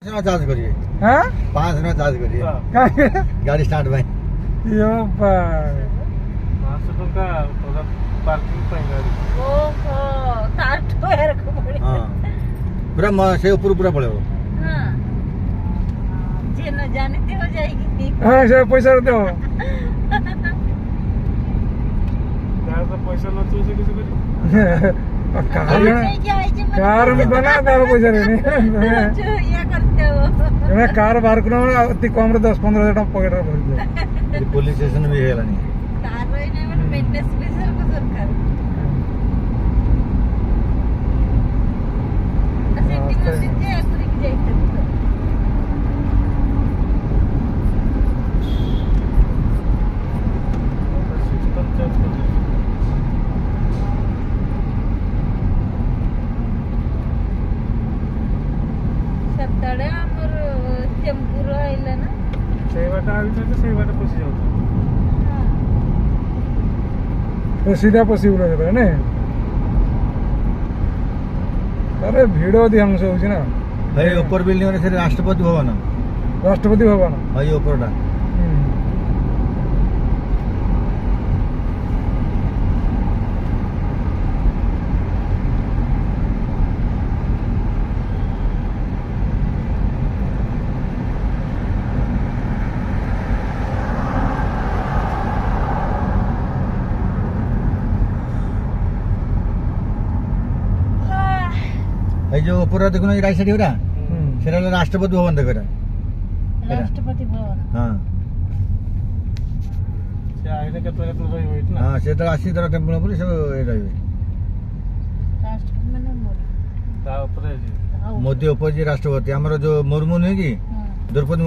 charge करिए हाँ 5 ना चार्ज करिए काहे गाड़ी स्टार्ट भाई यो भाई 500 टका तोरा पार्किंग ପାଇଁ ଗାଡି ओहो तार हेर को पड़ी हां पूरा से ऊपर पूरा पड़ेगा हां जे न जानते हो जाएगी हाँ से पैसा दो ଯାହାର ତ ପଇସା ନଥିବ ସେ କିଛି କରିବ कार में बना दो पैसा नहीं जो ये करते हो मैं कार बाहर को अति कम रे 10-15 हजार पॉकेट रे भर दे पुलिस स्टेशन भी है नहीं कार रही नहीं मैंने मेंटेनेंस भी सरकार सेटिंग मशीन जे पूरी की जाइते सिस्टम चेंज कर दे सप्ताहे हमर टेम्पो आइला ना ସେଇ ବାଟ ଆଉଛନ୍ତି ସେଇ ବାଟ ପଶି ଯାଉଛନ୍ତି तो सीधा पॉसिबल है ना अरे भिड़ अधिकांश होची ना भाई ऊपर बिल्डिंग रे से राष्ट्रपति भवन राष्ट्रपति भवन भाई ऊपरटा भाई जो ऊपर देखो ना राइट साइड होरा सेरा राष्ट्रपति भवन देखो राष्ट्रपति भवन हां ସେ ଆଇଲେ କେତେ ରହିବ ଏଇଠି ନା हां से तो 80 तरह टेम्पल ऊपर सब रहबे राष्ट्रपति माने मोदी ତା ଉପରେ ଅଛି मोदी ऊपर जी राष्ट्रपति हमर जो मुर्मू नहीं की द्रौपदी